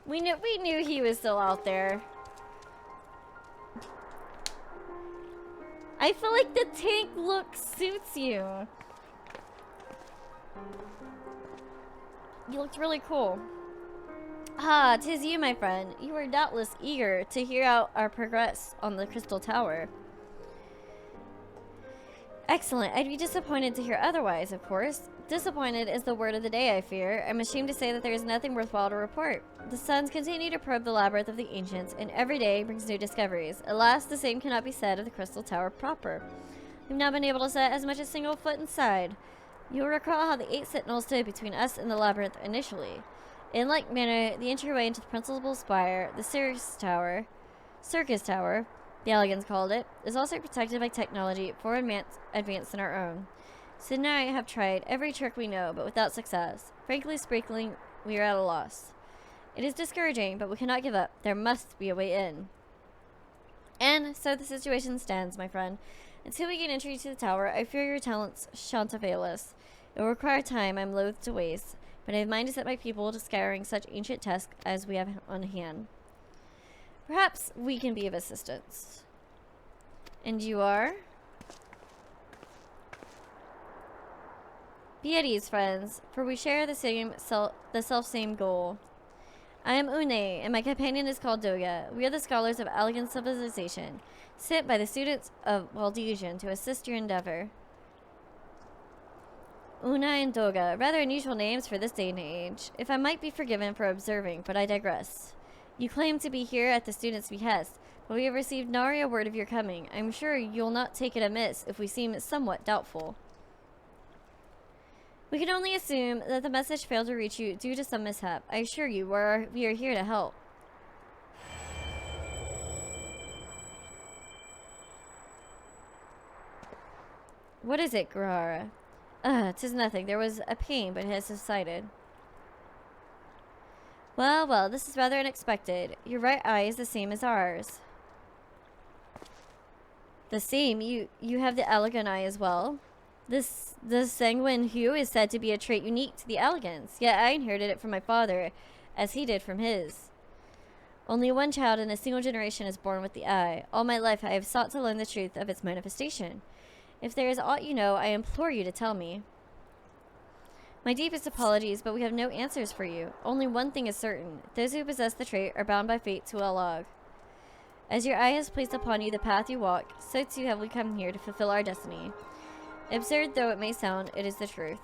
We knew he was still out there. I feel like the tank look suits you. You looked really cool. Ah, 'tis you, my friend. You are doubtless eager to hear out our progress on the Crystal Tower. Excellent. I'd be disappointed to hear otherwise, of course. Disappointed is the word of the day, I fear. I'm ashamed to say that there is nothing worthwhile to report. The suns continue to probe the labyrinth of the ancients, and every day brings new discoveries. Alas, the same cannot be said of the Crystal Tower proper. We've not been able to set as much as a single foot inside. You'll recall how the 8 sentinels stood between us and the labyrinth initially. In like manner, the entryway into the principal spire, the circus tower, the Allagans called it, is also protected by technology far advanced than our own. Sid and I have tried every trick we know, but without success. Frankly speaking, we are at a loss. It is discouraging, but we cannot give up. There must be a way in. And so the situation stands, my friend. Until we gain entry to the tower, I fear your talents shan't avail us. It will require time I'm loath to waste, but I have mind to set my people to scouring such ancient tasks as we have on hand. Perhaps we can be of assistance. And you are? Be at ease, friends, for we share the self-same goal. I am Une, and my companion is called Doga. We are the scholars of Allagan civilization, sent by the students of Waldesian to assist your endeavor. Una and Doga, rather unusual names for this day and age. If I might be forgiven for observing, but I digress. You claim to be here at the students' behest, but we have received nary a word of your coming. I'm sure you'll not take it amiss if we seem somewhat doubtful. We can only assume that the message failed to reach you due to some mishap. I assure you, we are here to help. What is it, Guerrara? 'Tis nothing. There was a pain, but it has subsided. Well, well, this is rather unexpected. Your right eye is the same as ours. The same? You have the Allagan eye as well? The sanguine hue is said to be a trait unique to the Allagans, yet I inherited it from my father, as he did from his. Only one child in a single generation is born with the eye. All my life I have sought to learn the truth of its manifestation. If there is aught you know, I implore you to tell me. My deepest apologies, but we have no answers for you. Only one thing is certain. Those who possess the trait are bound by fate to Allagan. As your eye has placed upon you the path you walk, so too have we come here to fulfill our destiny. Absurd though it may sound, it is the truth.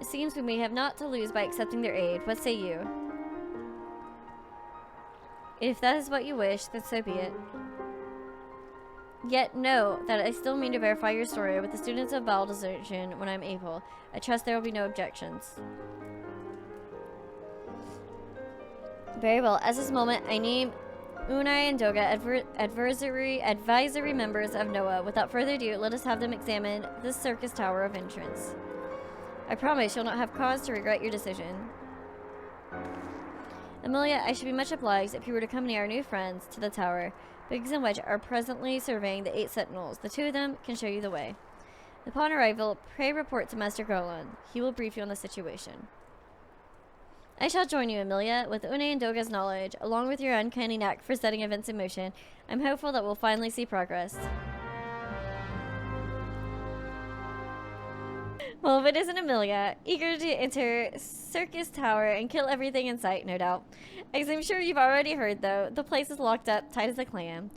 It seems we may have naught to lose by accepting their aid. What say you? If that is what you wish, then so be it. Yet know that I still mean to verify your story with the students of Valdezertion when I'm able. I trust there will be no objections. Very well. At this moment, I name Unai and Doga advisory members of Noah. Without further ado, let us have them examine this circus tower of entrance. I promise you'll not have cause to regret your decision. Amelia, I should be much obliged if you were to accompany our new friends to the tower. Biggs and Wedge are presently surveying the 8 sentinels. The 2 of them can show you the way. Upon arrival, pray report to Master Golan. He will brief you on the situation. I shall join you, Amelia. With Une and Doga's knowledge, along with your uncanny knack for setting events in motion, I'm hopeful that we'll finally see progress. Well, if it isn't Amelia, eager to enter Circus Tower and kill everything in sight, no doubt. As I'm sure you've already heard, though, the place is locked up, tight as a clam.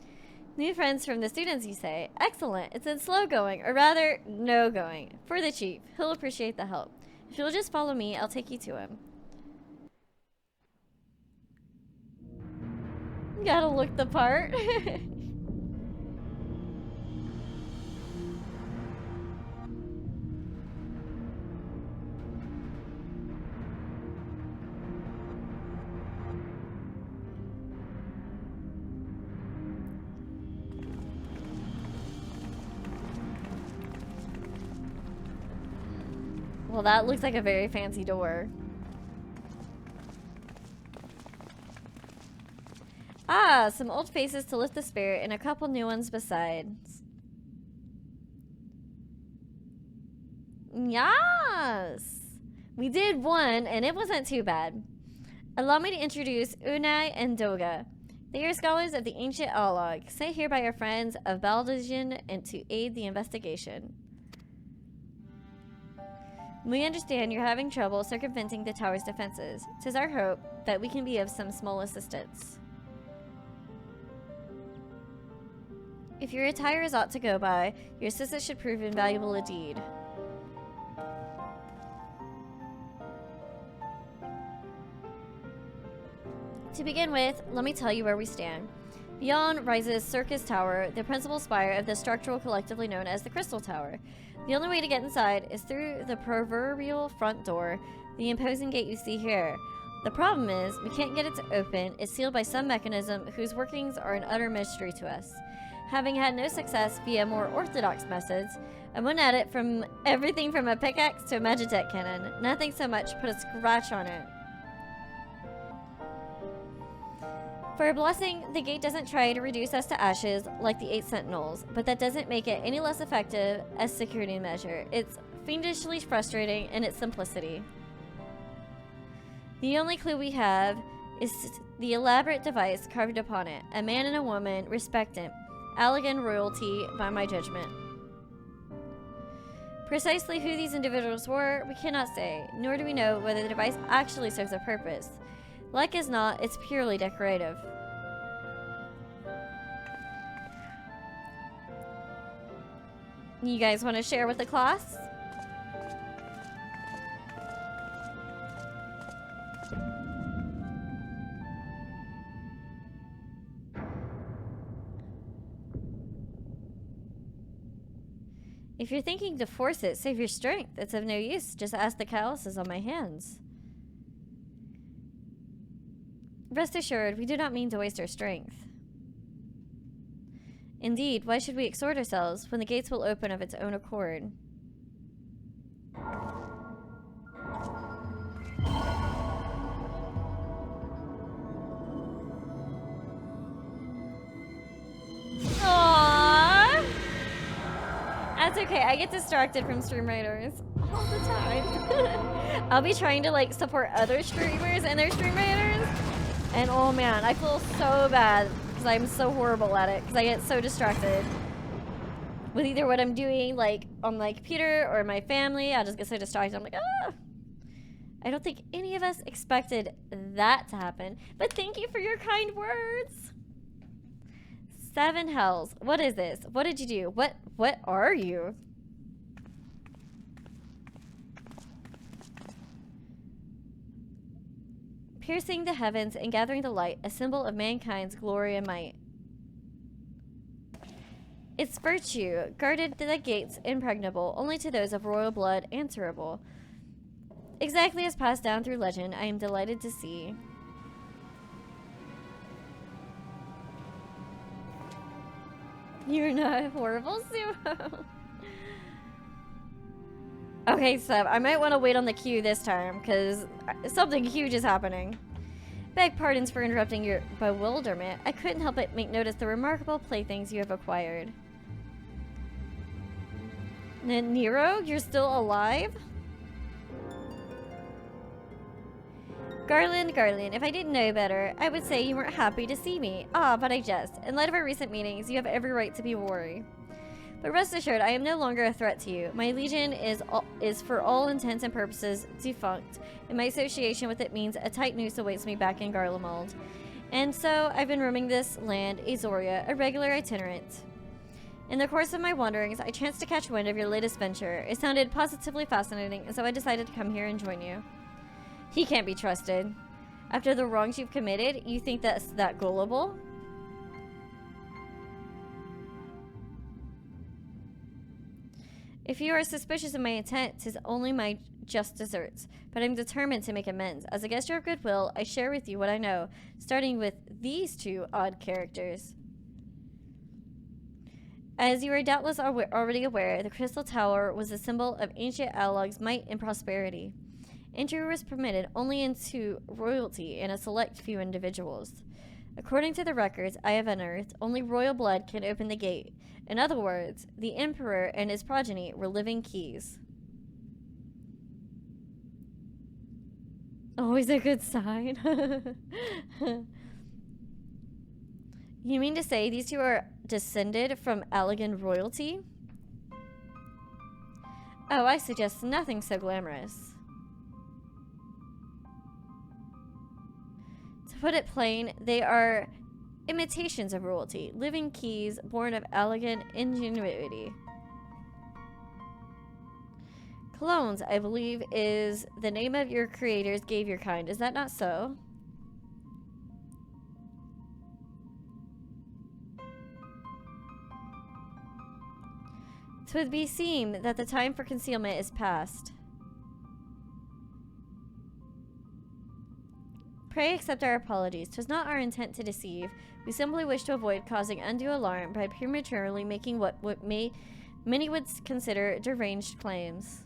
New friends from the students, you say? Excellent. It's in slow going, or rather, no going. For the chief. He'll appreciate the help. If you'll just follow me, I'll take you to him. Gotta look the part. Well, that looks like a very fancy door. Ah, some old faces to lift the spirit and a couple new ones besides. Yes! We did one, and it wasn't too bad. Allow me to introduce Unai and Doga. They are scholars of the ancient Allag, sent here by our friends of Baldajan and to aid the investigation. We understand you're having trouble circumventing the tower's defenses. 'Tis our hope that we can be of some small assistance. If your attire is aught to go by, your assistance should prove invaluable indeed. To begin with, let me tell you where we stand. Beyond rises Circus Tower, the principal spire of the structure collectively known as the Crystal Tower. The only way to get inside is through the proverbial front door, the imposing gate you see here. The problem is, we can't get it to open. It's sealed by some mechanism whose workings are an utter mystery to us. Having had no success via more orthodox methods, I went at it from everything from a pickaxe to a Magitech cannon. Nothing so much put a scratch on it. For a blessing, the gate doesn't try to reduce us to ashes like the 8 sentinels, but that doesn't make it any less effective as security measure. It's fiendishly frustrating in its simplicity. The only clue we have is the elaborate device carved upon it. A man and a woman, respectant. Allagan royalty by my judgment. Precisely who these individuals were, we cannot say, nor do we know whether the device actually serves a purpose. Like as not, it's purely decorative. You guys want to share with the class? If you're thinking to force it, save your strength. It's of no use. Just ask the calluses on my hands. Rest assured, we do not mean to waste our strength. Indeed, why should we exhort ourselves when the gates will open of its own accord? Aww! That's okay, I get distracted from stream writers all the time. I'll be trying to like support other streamers and their stream writers. And oh man, I feel so bad because I'm so horrible at it because I get so distracted with either what I'm doing like on my computer or my family. I just get so distracted. I'm like, ah! I don't think any of us expected that to happen. But thank you for your kind words. 7 hells. What is this? What did you do? What are you? Piercing the heavens and gathering the light, a symbol of mankind's glory and might. Its virtue guarded the gates impregnable only to those of royal blood answerable. Exactly as passed down through legend, I am delighted to see. You're not horrible, Sumo. Okay, Seb, I might want to wait on the queue this time, because something huge is happening. Beg pardons for interrupting your bewilderment. I couldn't help but make notice the remarkable playthings you have acquired. Nero, you're still alive? Garland, if I didn't know better, I would say you weren't happy to see me. Ah, but I jest. In light of our recent meetings, you have every right to be worried. But rest assured, I am no longer a threat to you. My legion is for all intents and purposes defunct, and my association with it means a tight noose awaits me back in Garlemald. And so, I've been roaming this land, Azoria, a regular itinerant. In the course of my wanderings, I chanced to catch wind of your latest venture. It sounded positively fascinating, and so I decided to come here and join you. He can't be trusted. After the wrongs you've committed, you think that's that gullible? If you are suspicious of my intent, 'tis only my just deserts. But I'm determined to make amends. As a gesture of goodwill, I share with you what I know, starting with these 2 odd characters. As you are doubtless already aware, the Crystal Tower was a symbol of ancient Allag's might and prosperity. Entry was permitted only into royalty and a select few individuals. According to the records I have unearthed, only royal blood can open the gate. In other words, the Emperor and his progeny were living keys. Always a good sign. You mean to say these two are descended from Allagan royalty? Oh, I suggest nothing so glamorous. To put it plain, they are imitations of royalty, living keys born of Allagan ingenuity. Clones, I believe, is the name of your creators gave your kind. Is that not so? Twould be seem that the time for concealment is past. Pray accept our apologies. 'Twas not our intent to deceive. We simply wish to avoid causing undue alarm by prematurely making what many would consider deranged claims.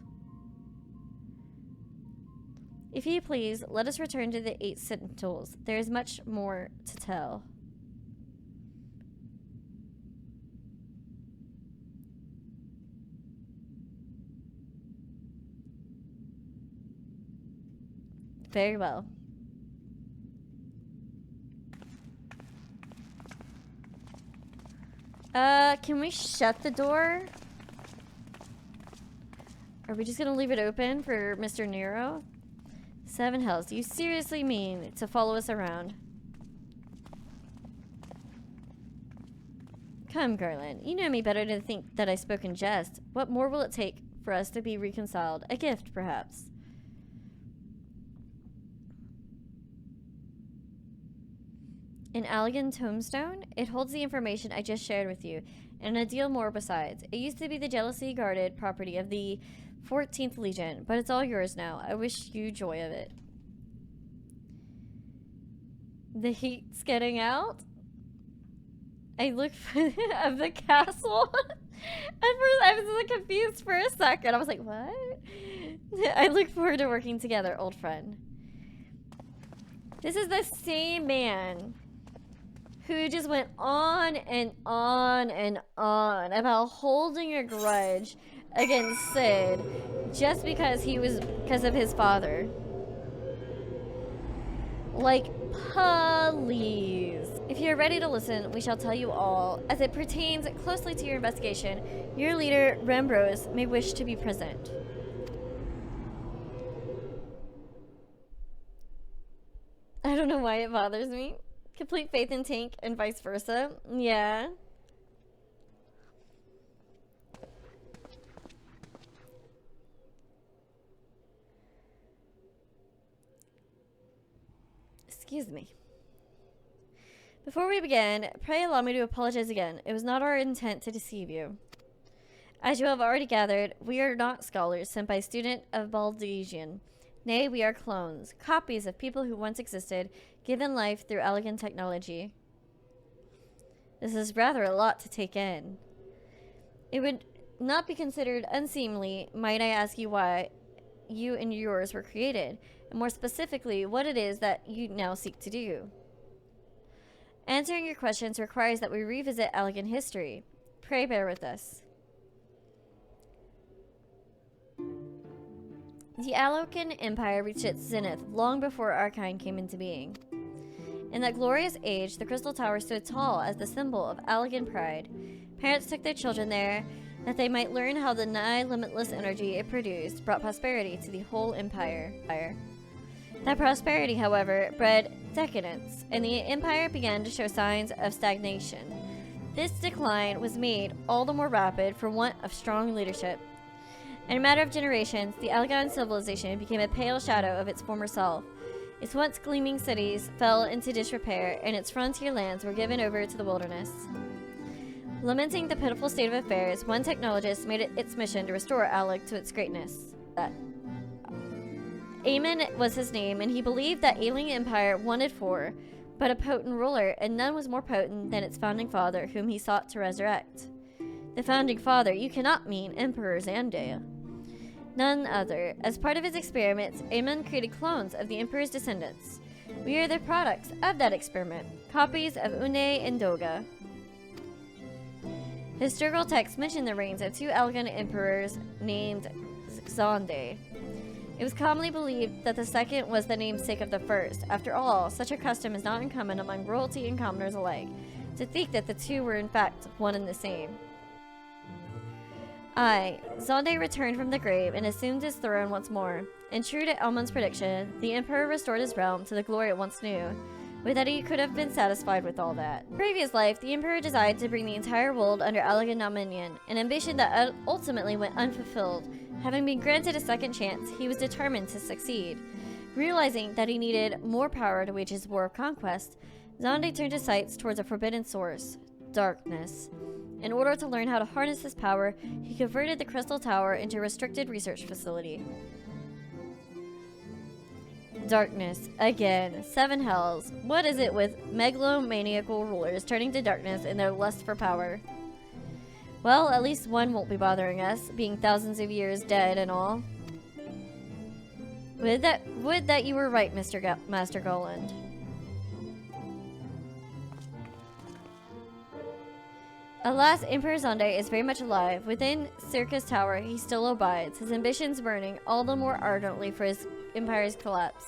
If you please, let us return to the 8 Sentinels. There is much more to tell. Very well. Can we shut the door? Are we just gonna leave it open for Mr. Nero? 7 hells. Do you seriously mean to follow us around? Come, Garland. You know me better to think that I spoke in jest. What more will it take for us to be reconciled? A gift, perhaps. An Allagan tombstone? It holds the information I just shared with you, and a deal more besides. It used to be the jealously guarded property of the 14th Legion, but it's all yours now. I wish you joy of it. The heat's getting out? I looked for of the castle. At first, I was like confused for a second. I was like, what? I look forward to working together, old friend. This is the same man who just went on and on and on about holding a grudge against Sid just because of his father. Like, please. If you're ready to listen, we shall tell you all. As it pertains closely to your investigation, your leader, Rembrose, may wish to be present. I don't know why it bothers me. Complete faith in Tank and vice versa. Yeah. Excuse me. Before we begin, pray allow me to apologize again. It was not our intent to deceive you. As you have already gathered, we are not scholars sent by a student of Baldesian. Nay, we are clones, copies of people who once existed, given life through Allagan technology. This is rather a lot to take in. It would not be considered unseemly, might I ask you why you and yours were created, and more specifically, what it is that you now seek to do. Answering your questions requires that we revisit Allagan history. Pray bear with us. The Allagan Empire reached its zenith long before our kind came into being. In that glorious age, the Crystal Tower stood tall as the symbol of Allagan pride. Parents took their children there that they might learn how the nigh limitless energy it produced brought prosperity to the whole empire. That prosperity, however, bred decadence, and the empire began to show signs of stagnation. This decline was made all the more rapid for want of strong leadership. In a matter of generations, the Allagan civilization became a pale shadow of its former self. Its once gleaming cities fell into disrepair, and its frontier lands were given over to the wilderness. Lamenting the pitiful state of affairs, one technologist made it its mission to restore Allag to its greatness. Aemon was his name, and he believed that Alien Empire wanted but a potent ruler, and none was more potent than its founding father, whom he sought to resurrect. The founding father, you cannot mean Emperor Xandea. None other. As part of his experiments, Aemon created clones of the Emperor's descendants. We are the products of that experiment, copies of Une and Doga. Historical texts mention the reigns of 2 Allagan emperors named Xande. It was commonly believed that the second was the namesake of the first. After all, such a custom is not uncommon among royalty and commoners alike, to think that the two were in fact one and the same. Zonde returned from the grave and assumed his throne once more. And true to Elmund's prediction, the Emperor restored his realm to the glory it once knew, with that he could have been satisfied with all that. In previous life, the Emperor desired to bring the entire world under Allagan dominion, an ambition that ultimately went unfulfilled. Having been granted a second chance, he was determined to succeed. Realizing that he needed more power to wage his war of conquest, Zonde turned his sights towards a forbidden source, darkness. In order to learn how to harness this power, he converted the Crystal Tower into a restricted research facility. Darkness. Again. Seven hells. What is it with megalomaniacal rulers turning to darkness in their lust for power? Well, at least one won't be bothering us, being thousands of years dead and all. Would that you were right, Master Goland. Alas, Emperor Zonde is very much alive. Within Circus Tower, he still abides, his ambitions burning all the more ardently for his empire's collapse.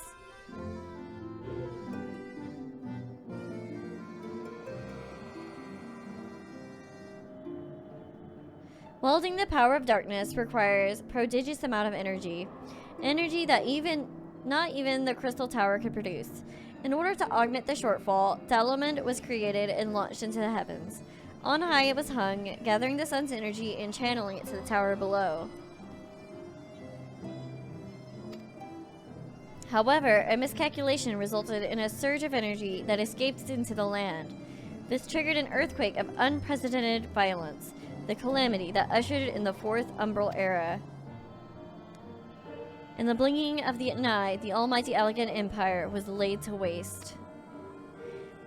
Wielding the power of darkness requires prodigious amount of energy that not even the Crystal Tower could produce. In order to augment the shortfall, Dalamund was created and launched into the heavens. On high it was hung, gathering the sun's energy and channeling it to the tower below. However, a miscalculation resulted in a surge of energy that escaped into the land. This triggered an earthquake of unprecedented violence, the calamity that ushered in the Fourth Umbral Era. In the blinking of an eye, the almighty Allagan Empire was laid to waste.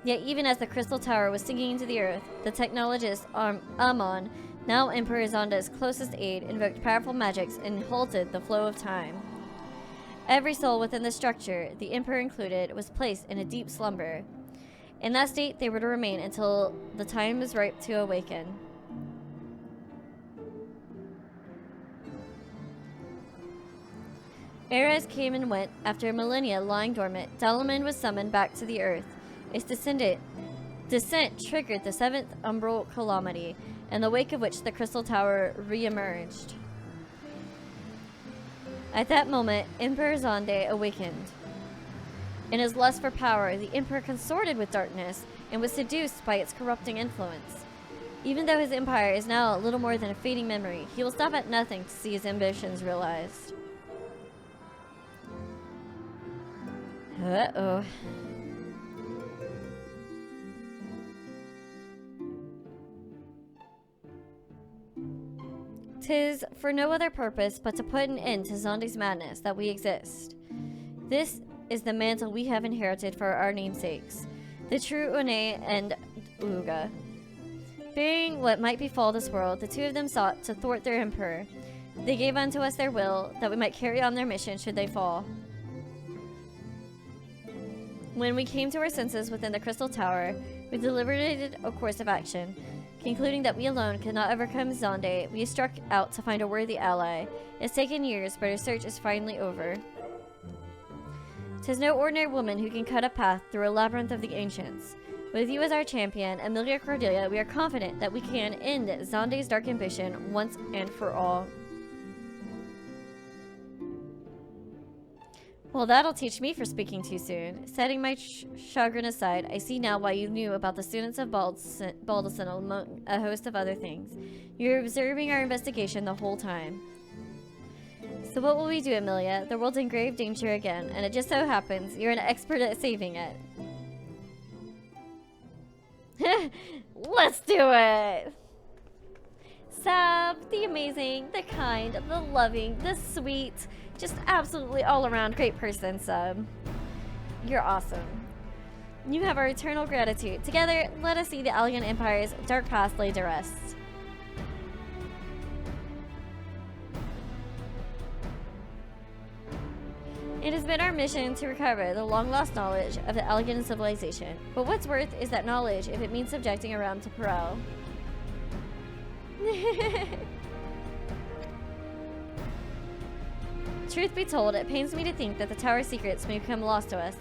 Yet even as the Crystal Tower was sinking into the earth, the technologist Amon, now Emperor Zonda's closest aide, invoked powerful magics and halted the flow of time. Every soul within the structure, the Emperor included, was placed in a deep slumber. In that state, they were to remain until the time was ripe to awaken. Eras came and went. After millennia lying dormant, Dalamund was summoned back to the earth. Its descent triggered the Seventh Umbral Calamity, in the wake of which the Crystal Tower re-emerged. At that moment, Emperor Zonde awakened. In his lust for power, the Emperor consorted with darkness and was seduced by its corrupting influence. Even though his empire is now little more than a fading memory, he will stop at nothing to see his ambitions realized. Uh-oh. 'Tis for no other purpose but to put an end to Zonde's madness that we exist. This is the mantle we have inherited for our namesakes, the true Une and Uga. Fearing what might befall this world, the two of them sought to thwart their emperor. They gave unto us their will, that we might carry on their mission should they fall. When we came to our senses within the Crystal Tower, we deliberated a course of action. Concluding that we alone could not overcome Zonde, we struck out to find a worthy ally. It's taken years, but our search is finally over. 'Tis no ordinary woman who can cut a path through a labyrinth of the ancients. With you as our champion, Amelia Cordelia, we are confident that we can end Zonde's dark ambition once and for all. Well, that'll teach me for speaking too soon. Setting my chagrin aside, I see now why you knew about the students of Baldacin among a host of other things. You were observing our investigation the whole time. So what will we do, Amelia? The world's in grave danger again, and it just so happens you're an expert at saving it. Let's do it! Sab, the amazing, the kind, the loving, the sweet, just absolutely all around great person, Sub. You're awesome. You have our eternal gratitude. Together, let us see the Allagan Empire's dark past laid to rest. It has been our mission to recover the long-lost knowledge of the Allagan civilization. But what's worth is that knowledge if it means subjecting a realm to peril. Truth be told, it pains me to think that the tower's secrets may become lost to us,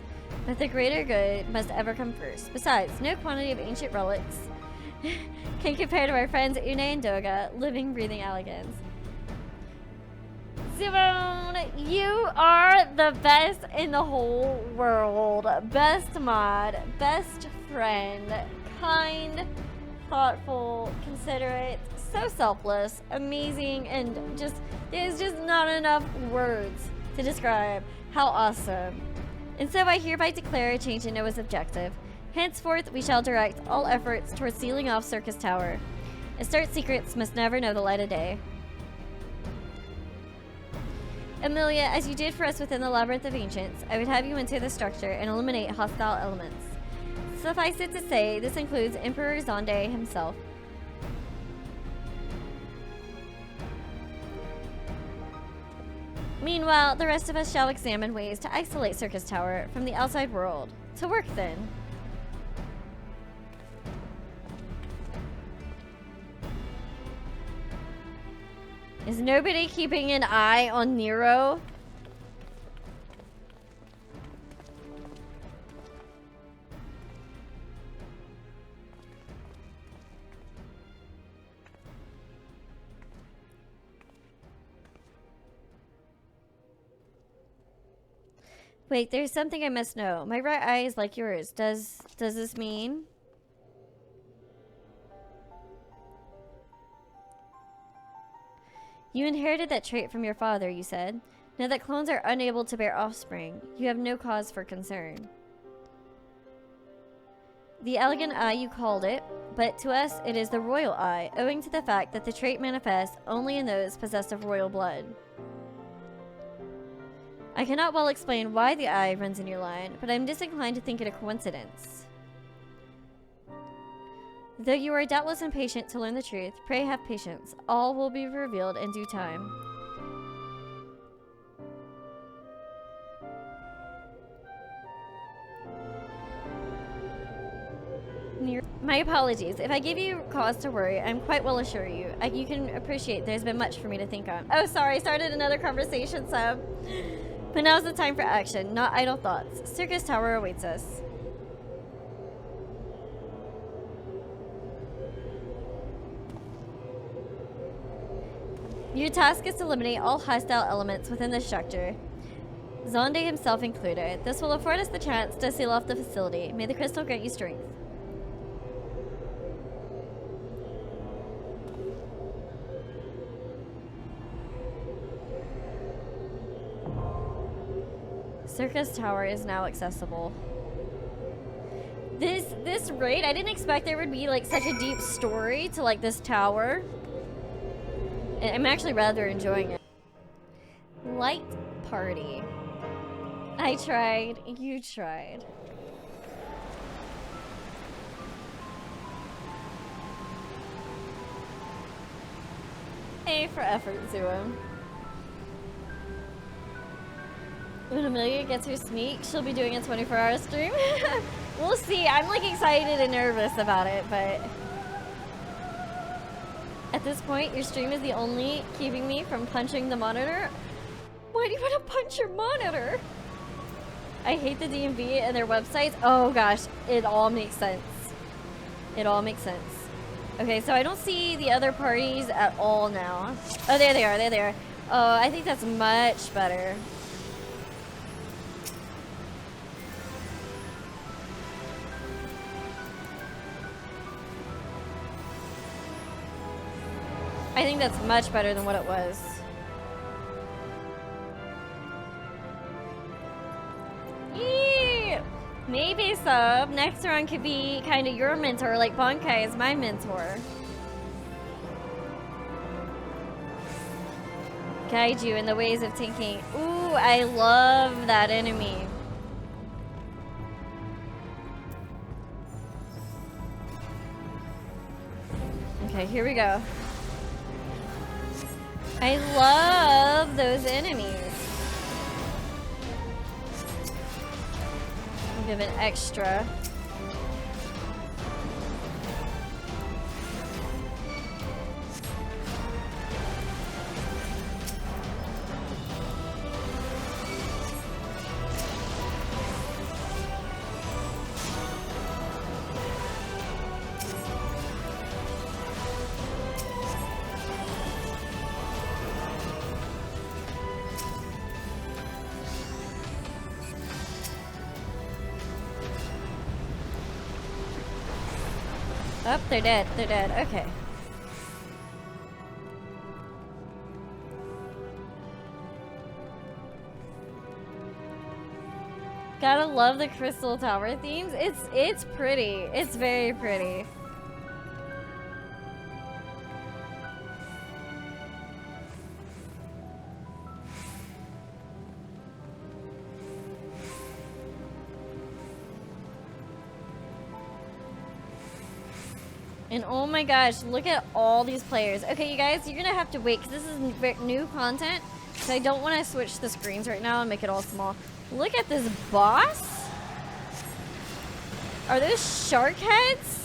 but the greater good must ever come first. Besides, no quantity of ancient relics can compare to our friends Une and Doga, living, breathing Allagans. Simone, you are the best in the whole world. Best mod, best friend, kind, thoughtful, considerate, so selfless, amazing, and just, there's just not enough words to describe how awesome. And so I hereby declare a change in Noah's objective. Henceforth, we shall direct all efforts towards sealing off Circus Tower. Astarte secrets must never know the light of day. Amelia, as you did for us within the Labyrinth of Ancients, I would have you enter the structure and eliminate hostile elements. Suffice it to say, this includes Emperor Zonde himself. Meanwhile, the rest of us shall examine ways to isolate Circus Tower from the outside world. To work, then. Is nobody keeping an eye on Nero? Wait, there's something I must know. My right eye is like yours. Does this mean? You inherited that trait from your father, you said. Now that clones are unable to bear offspring, you have no cause for concern. The Allagan eye, you called it, but to us it is the royal eye, owing to the fact that the trait manifests only in those possessed of royal blood. I cannot well explain why the eye runs in your line, but I am disinclined to think it a coincidence. Though you are doubtless impatient to learn the truth, pray have patience. All will be revealed in due time. My apologies. If I give you cause to worry, I'm quite well assure you. You can appreciate there's been much for me to think on. Oh, sorry, started another conversation, Seb. But now's the time for action, not idle thoughts. Circus Tower awaits us. Your task is to eliminate all hostile elements within the structure, Zonde himself included. This will afford us the chance to seal off the facility. May the crystal grant you strength. Circus Tower is now accessible. This raid, I didn't expect there would be like such a deep story to like this tower. I'm actually rather enjoying it. Light party. I tried. You tried. A for effort, Zero. When Amelia gets her sneak, she'll be doing a 24-hour stream. We'll see. I'm like excited and nervous about it, but at this point, your stream is the only keeping me from punching the monitor. Why do you want to punch your monitor? I hate the DMV and their websites. Oh gosh, it all makes sense. It all makes sense. Okay, so I don't see the other parties at all now. Oh, there they are, there they are. Oh, I think that's much better. I think that's much better than what it was. Yee! Maybe Sub. Next round could be kind of your mentor, like Bankai is my mentor. Guide you in the ways of thinking. Ooh, I love that enemy. Okay, here we go. I love those enemies. I'll give an extra. Oh, they're dead. They're dead. Okay. Gotta love the Crystal Tower themes. It's pretty. It's very pretty. And oh my gosh, look at all these players. Okay, you guys, you're gonna have to wait because this is new content. So I don't want to switch the screens right now and make it all small. Look at this boss. Are those shark heads?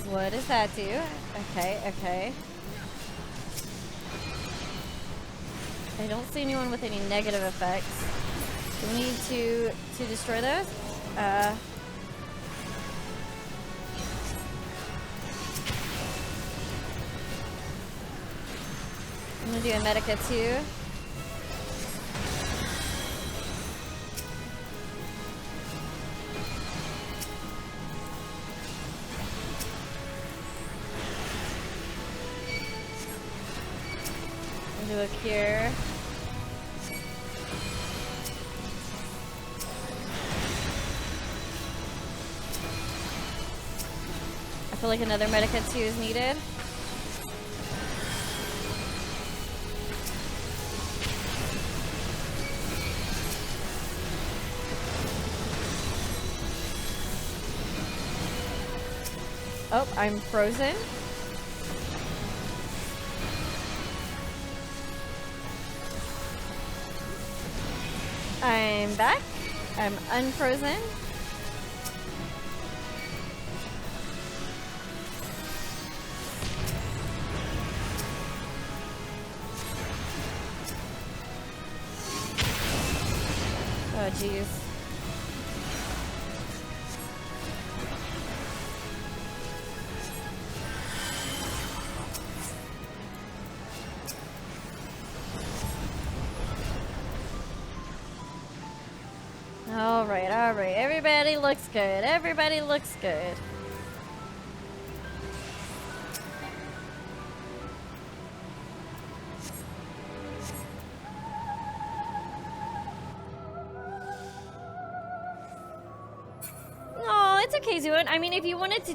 What does that do? Okay, okay. I don't see anyone with any negative effects. Do we need to destroy those? I'm gonna do a Medica too. Do a cure. I feel like another Medica 2 is needed. Oh, I'm frozen. I'm back. I'm unfrozen. Oh, jeez. All right. Everybody looks good. Everybody looks good. No, it's okay, Zuan. I mean, if you wanted to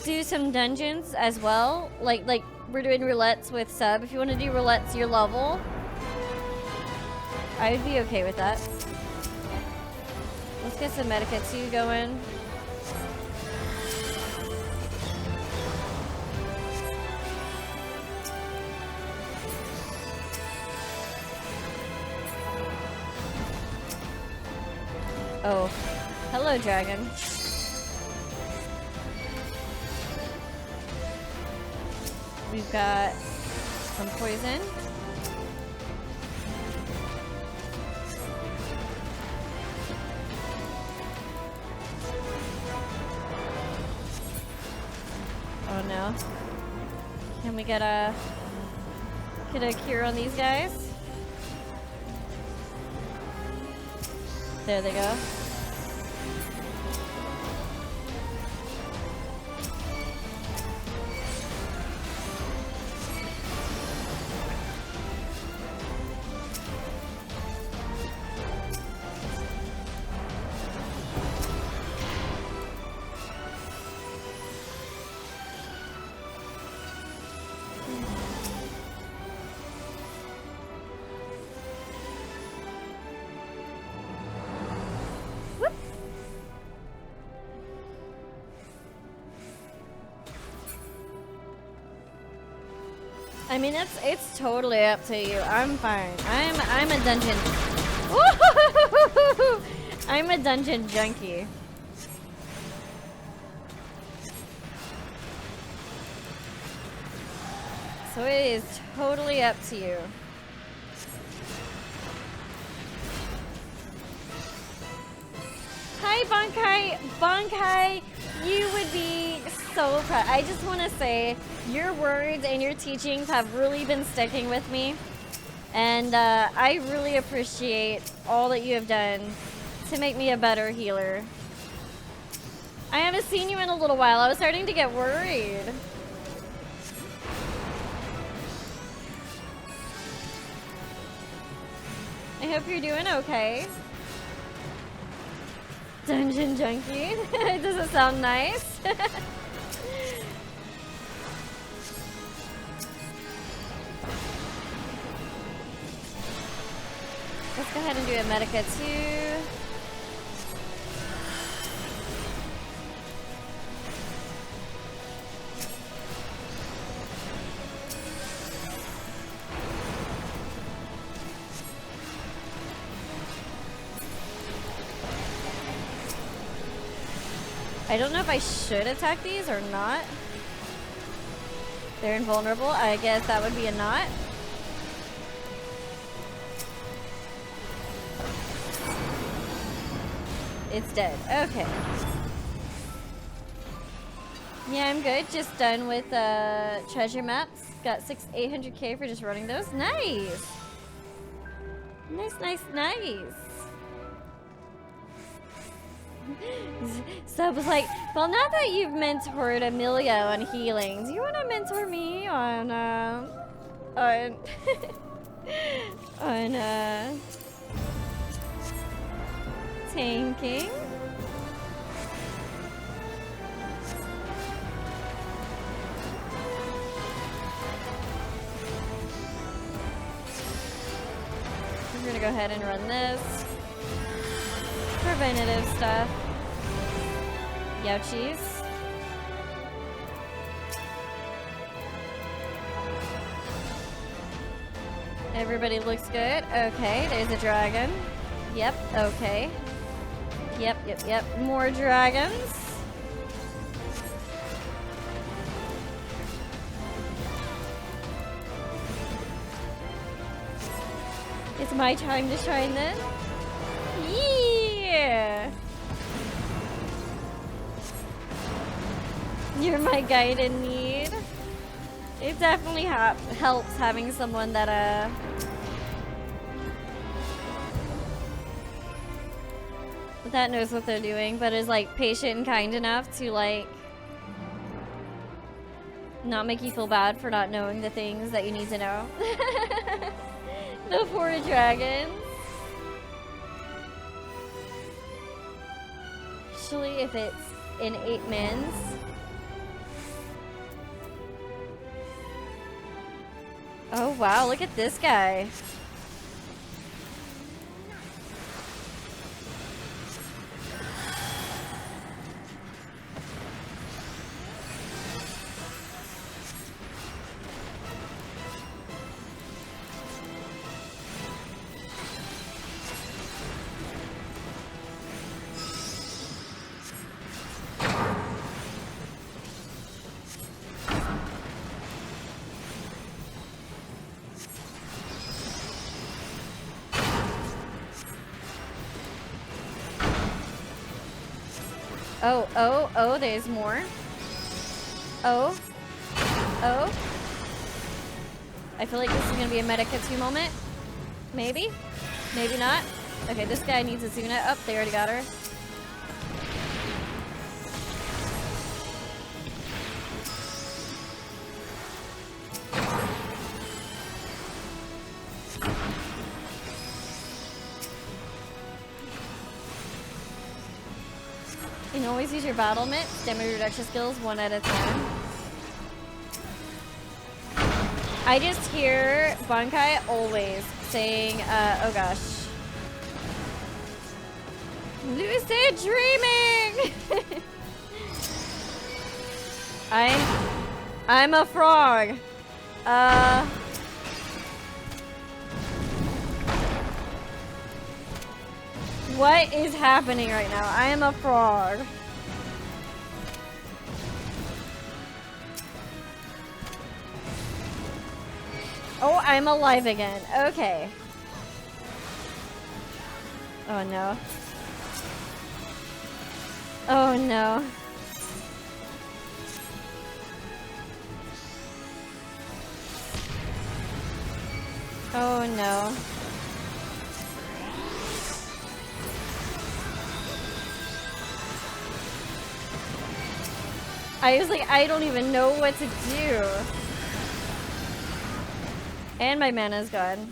do some dungeons as well, like we're doing roulettes with sub. If you want to do roulettes your level, I would be okay with that. Let's get some Medica 2 going. Oh, hello, dragon. We've got some poison. Oh no. Can we get a cure on these guys? There they go. I mean, it's totally up to you. I'm fine. I'm a dungeon. I'm a dungeon junkie. So it is totally up to you. Hi, Bankai. Bankai, you would be so proud. I just want to say your words and your teachings have really been sticking with me. And I really appreciate all that you have done to make me a better healer. I haven't seen you in a little while. I was starting to get worried. I hope you're doing okay. Dungeon Junkie. Does it sound nice? Let's go ahead and do a Medica too. I don't know if I should attack these or not. They're invulnerable. I guess that would be a not. It's dead. Okay. Yeah, I'm good. Just done with treasure maps. Got 800k for just running those. Nice. Nice. Sub was like, well, now that you've mentored Amelia on healing, do you want to mentor me on tanking? We're gonna go ahead and run this. Preventative stuff. Youchies. Everybody looks good. Okay, there's a dragon. Yep, okay. Yep. More dragons. It's my time to shine then. Yeah. You're my guide in need. It definitely helps having someone that that knows what they're doing, but is like patient and kind enough to like not make you feel bad for not knowing the things that you need to know. The 4 dragons. Actually, if it's in 8 mins. Oh wow, look at this guy. Oh, there's more. Oh. I feel like this is gonna be a Medica 2 moment. Maybe? Maybe not. Okay, this guy needs a Zuna. Oh, they already got her. You can always use your battlement damage reduction skills 1 at a time. I just hear Bankai always saying, oh gosh. Lucid dreaming! I'm a frog. What is happening right now? I am a frog. Oh, I'm alive again. Okay. Oh no. Oh no. Oh no. I was like, I don't even know what to do. And my mana's gone.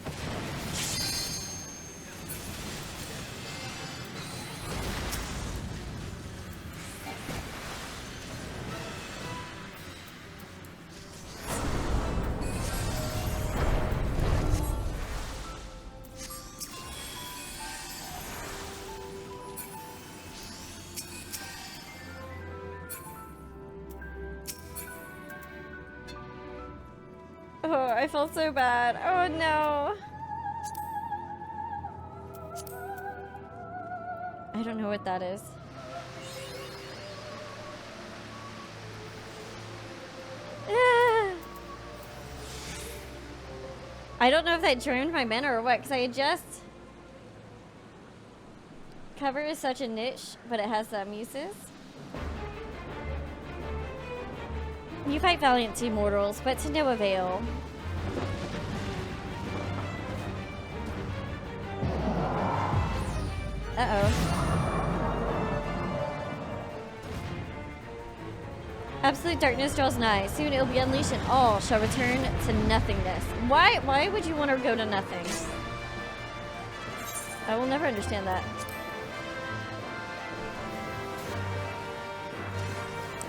Oh, I felt so bad. Oh no. I don't know what that is. I don't know if that drained my mana or what, because I just... Cover is such a niche, but it has some uses. You fight valiant to mortals, but to no avail. Uh-oh. Absolute darkness draws nigh. Soon it will be unleashed and all shall return to nothingness. Why would you want to go to nothing? I will never understand that.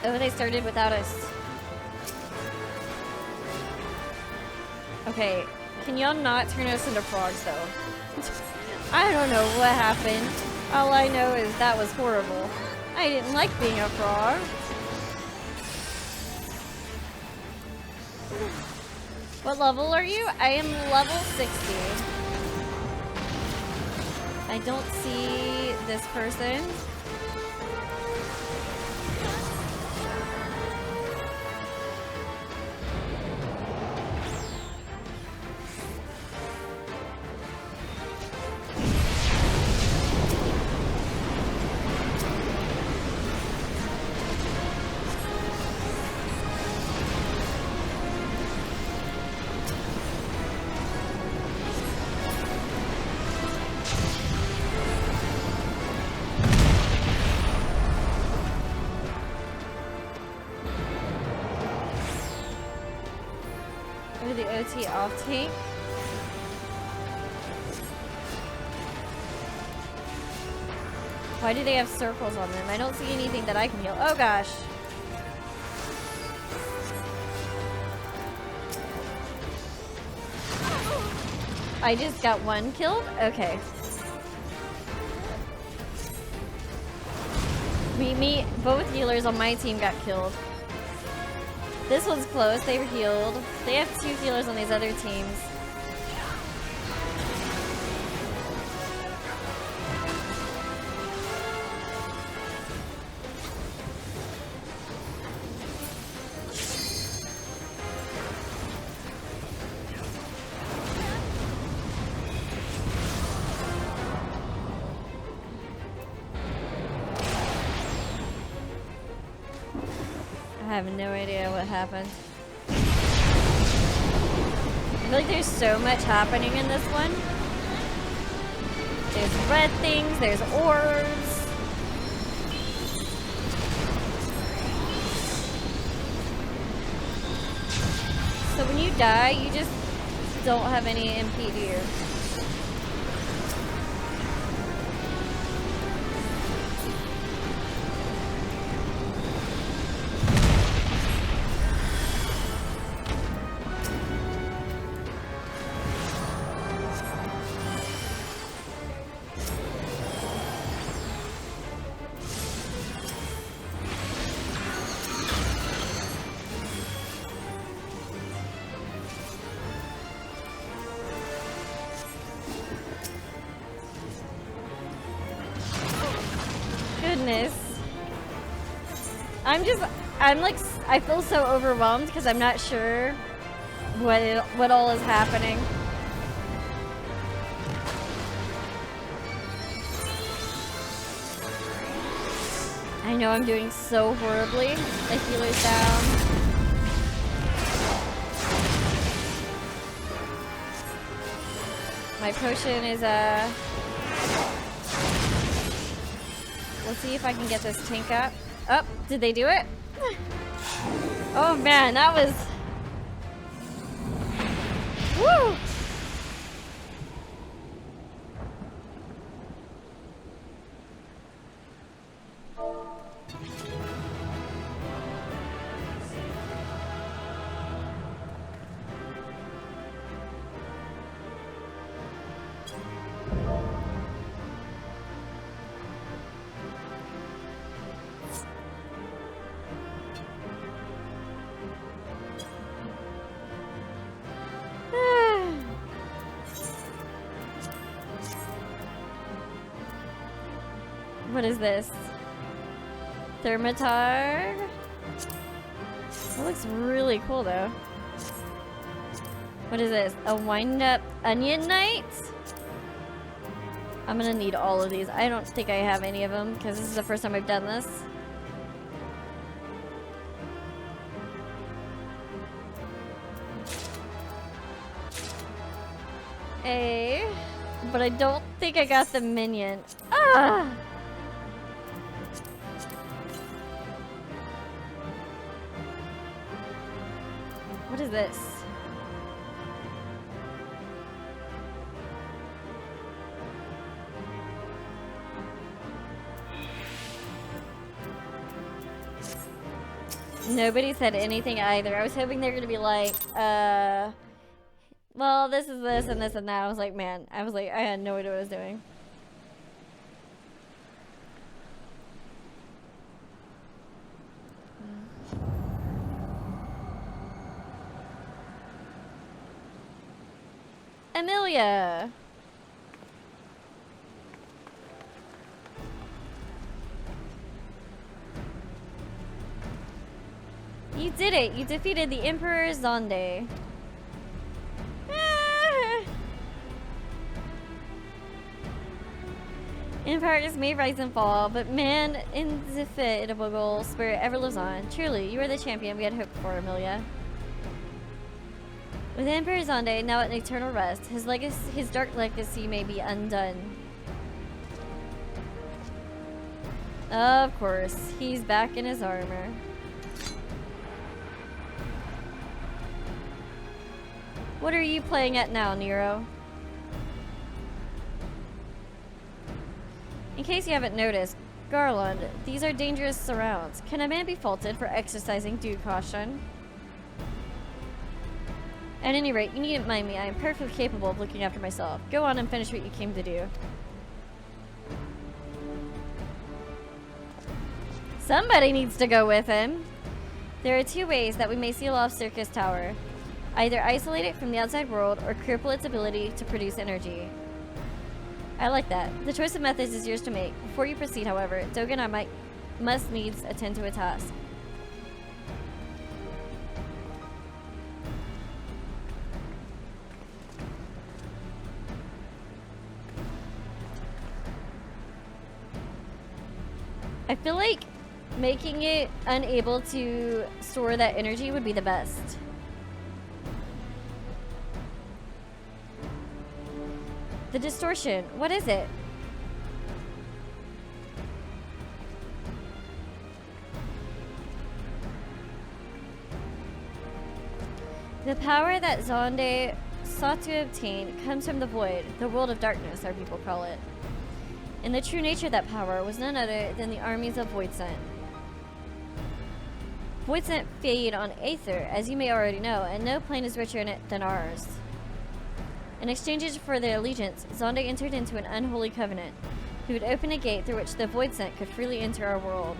Oh, they started without us. Okay, can y'all not turn us into frogs though? I don't know what happened. All I know is that was horrible. I didn't like being a frog. What level are you? I am level 60. I don't see this person. The OT off tank. Why do they have circles on them? I don't see anything that I can heal. Oh gosh. I just got one killed? Okay. Both healers on my team got killed. This one's close. They were healed. They have 2 healers on these other teams. I have no idea what happened. I feel like there's so much happening in this one. There's red things, there's orbs. So when you die, you just don't have any MP, do you? I feel so overwhelmed because I'm not sure what all is happening. I know I'm doing so horribly. The healer's down. My potion is let's see if I can get this tank up. Oh, did they do it? Oh man, that was... Woo! What is this? Thermitard? That looks really cool though. What is this? A wind-up onion knight? I'm gonna need all of these. I don't think I have any of them because this is the first time I've done this. But I don't think I got the minion. Ah! What is this? Nobody said anything either. I was hoping they were gonna be like, well, this is this and this and that. I was like, man, I had no idea what I was doing. Amelia! You did it! You defeated the Emperor Zonde. Empires may rise and fall, but man, indefatigable spirit ever lives on. Truly, you are the champion we had hoped for, Amelia. With Emperor Zonde now at an eternal rest, his dark legacy may be undone. Of course, he's back in his armor. What are you playing at now, Nero? In case you haven't noticed, Garland, these are dangerous surrounds. Can a man be faulted for exercising due caution? At any rate, you needn't mind me. I am perfectly capable of looking after myself. Go on and finish what you came to do. Somebody needs to go with him. There are two ways that we may seal off Circus Tower. Either isolate it from the outside world or cripple its ability to produce energy. I like that. The choice of methods is yours to make. Before you proceed, however, Dogen and I must needs attend to a task. I feel like making it unable to store that energy would be the best. The distortion, what is it? The power that Zonde sought to obtain comes from the void, the world of darkness, our people call it. And the true nature of that power was none other than the armies of Voidsent. Voidsent feed on Aether, as you may already know, and no plane is richer in it than ours. In exchange for their allegiance, Zonde entered into an unholy covenant. He would open a gate through which the Voidsent could freely enter our world.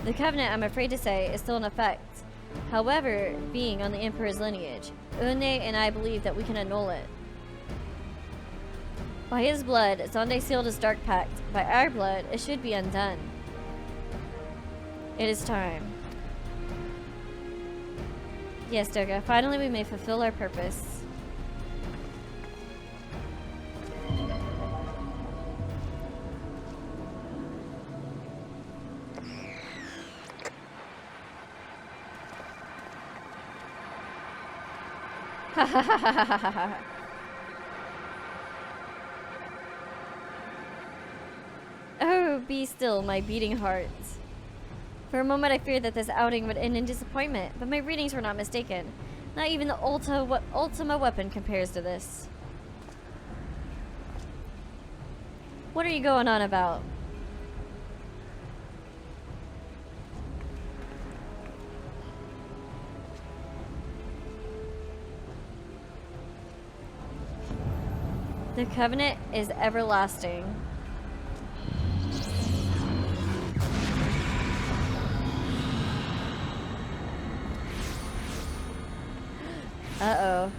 The covenant, I'm afraid to say, is still in effect. However, being on the Emperor's lineage, Une and I believe that we can annul it. By his blood, Zonde sealed his dark pact. By our blood, it should be undone. It is time. Yes, Doga, finally we may fulfill our purpose. Oh, be still, my beating heart. For a moment I feared that this outing would end in disappointment, but my readings were not mistaken. Not even the Ultima weapon compares to this. What are you going on about? The covenant is everlasting. Uh-oh.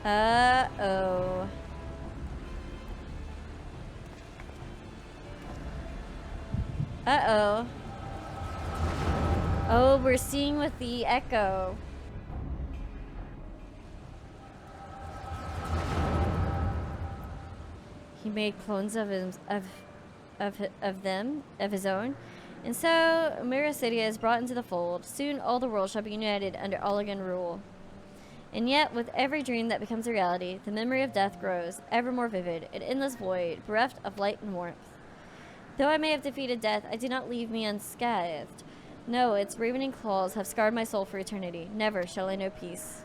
Uh-oh. Uh-oh. Oh, we're seeing with the echo. He made clones of his own. And so Miracidia is brought into the fold. Soon all the world shall be united under Allagan rule. And yet, with every dream that becomes a reality, the memory of death grows, ever more vivid, an endless void, bereft of light and warmth. Though I may have defeated death, I did not leave me unscathed. No, its ravening claws have scarred my soul for eternity. Never shall I know peace.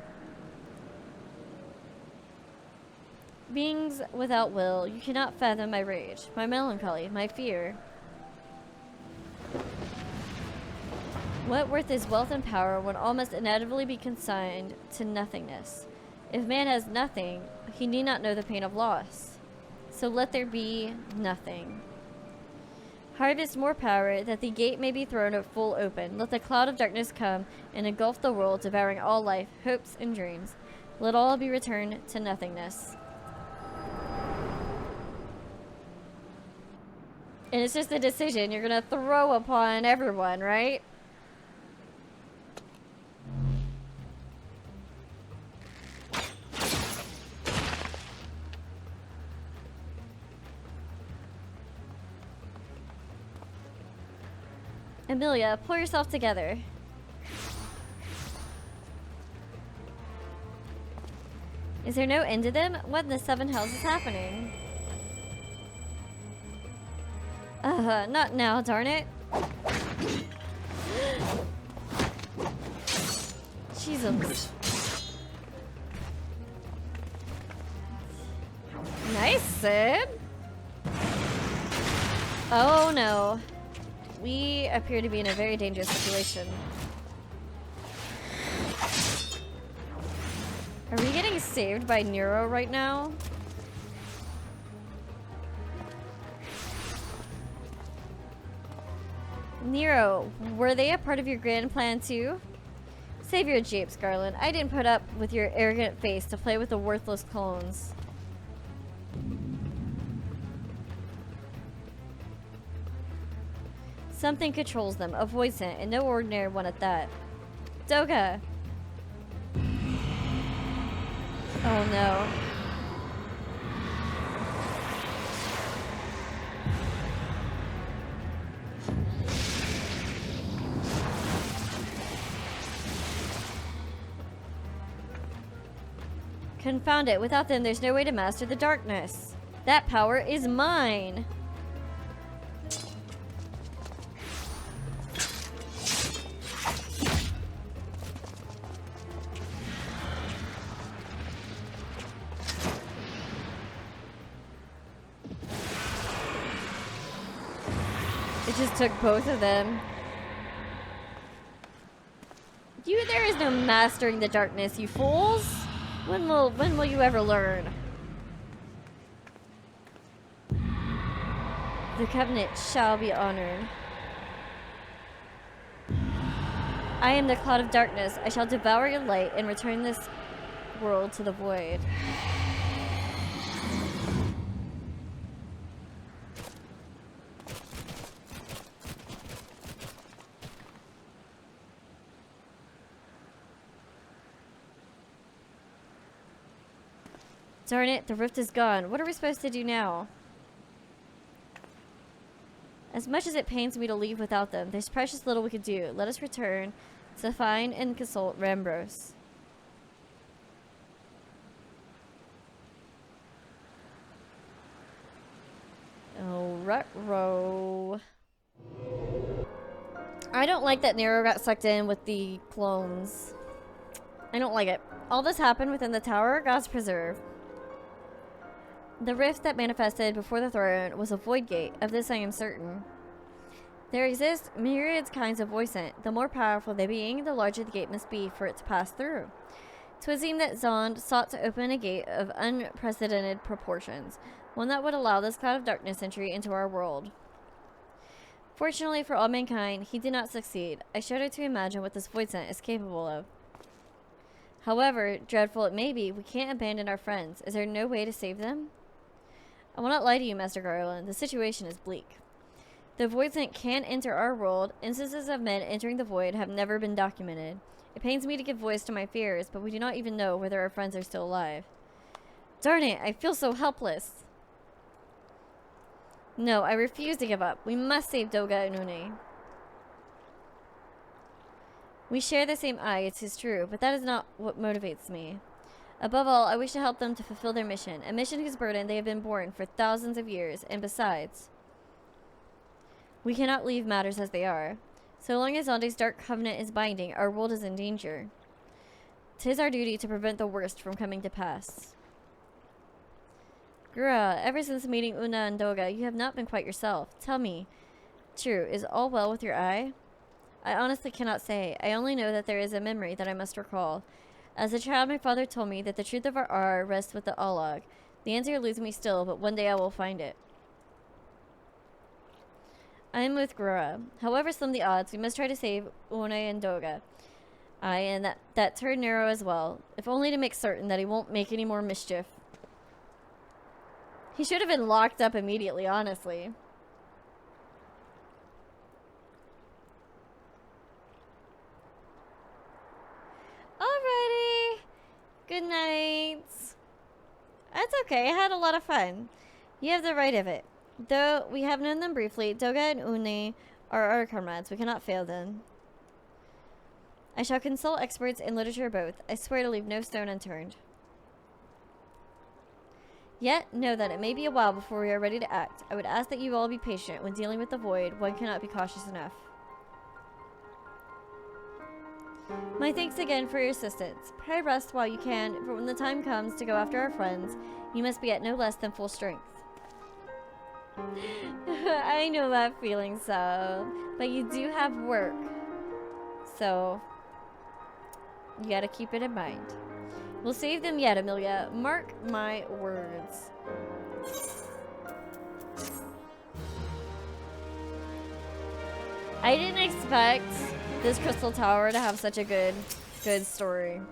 Beings without will, you cannot fathom my rage, my melancholy, my fear. What worth is wealth and power when all must inevitably be consigned to nothingness? If man has nothing, he need not know the pain of loss. So let there be nothing. Harvest more power, that the gate may be thrown full open. Let the cloud of darkness come and engulf the world, devouring all life, hopes, and dreams. Let all be returned to nothingness. And it's just a decision you're gonna throw upon everyone, right? Amelia, pull yourself together. Is there no end to them? What in the seven hells is happening? Not now, darn it. Jesus. Nice, Sid. Oh no. We appear to be in a very dangerous situation. Are we getting saved by Nero right now? Nero, were they a part of your grand plan too? Save your japes, Garland. I didn't put up with your arrogant face to play with the worthless clones. Something controls them, a voicent, and no ordinary one at that. Doga! Oh no. Confound it, without them there's no way to master the darkness. That power is mine! It just took both of them. There is no mastering the darkness, you fools! When will you ever learn? The covenant shall be honored. I am the cloud of darkness. I shall devour your light and return this world to the void. Darn it, the rift is gone. What are we supposed to do now? As much as it pains me to leave without them, there's precious little we could do. Let us return to find and consult Rambros. Oh, rut-row. I don't like that Nero got sucked in with the clones. I don't like it. All this happened within the Tower of God's Preserve. The rift that manifested before the throne was a void gate. Of this I am certain. There exist myriad kinds of voicent. The more powerful the being, the larger the gate must be for it to pass through. 'Twould seem that Zond sought to open a gate of unprecedented proportions, one that would allow this cloud of darkness entry into our world. Fortunately for all mankind, he did not succeed. I shudder to imagine what this voicent is capable of. However dreadful it may be, we can't abandon our friends. Is there no way to save them? I will not lie to you, Master Garland. The situation is bleak. The voicent can enter our world. Instances of men entering the void have never been documented. It pains me to give voice to my fears, but we do not even know whether our friends are still alive. Darn it, I feel so helpless. No, I refuse to give up. We must save Doga and Une. We share the same eye, it is true, but that is not what motivates me. Above all, I wish to help them to fulfill their mission, a mission whose burden they have been borne for thousands of years, and besides, we cannot leave matters as they are. So long as Zonde's dark covenant is binding, our world is in danger. 'Tis our duty to prevent the worst from coming to pass. Gura, ever since meeting Una and Doga, you have not been quite yourself. Tell me, true, is all well with your eye? I honestly cannot say. I only know that there is a memory that I must recall. As a child, my father told me that the truth of our rests with the Allag. The answer eludes me still, but one day I will find it. I am with Gura. However slim the odds, we must try to save Une and Doga. Aye, and that turd Nero as well, if only to make certain that he won't make any more mischief. He should have been locked up immediately, honestly. Alrighty. Good night. That's okay. I had a lot of fun. You have the right of it. Though we have known them briefly, Doga and Une are our comrades. We cannot fail them. I shall consult experts in literature both. I swear to leave no stone unturned. Yet, know that it may be a while before we are ready to act. I would ask that you all be patient. When dealing with the void, one cannot be cautious enough. My thanks again for your assistance. Pray rest while you can, for when the time comes to go after our friends, you must be at no less than full strength. I know that feeling, so. But you do have work. So, you gotta keep it in mind. We'll save them yet, Amelia. Mark my words. I didn't expect this Crystal Tower to have such a good story.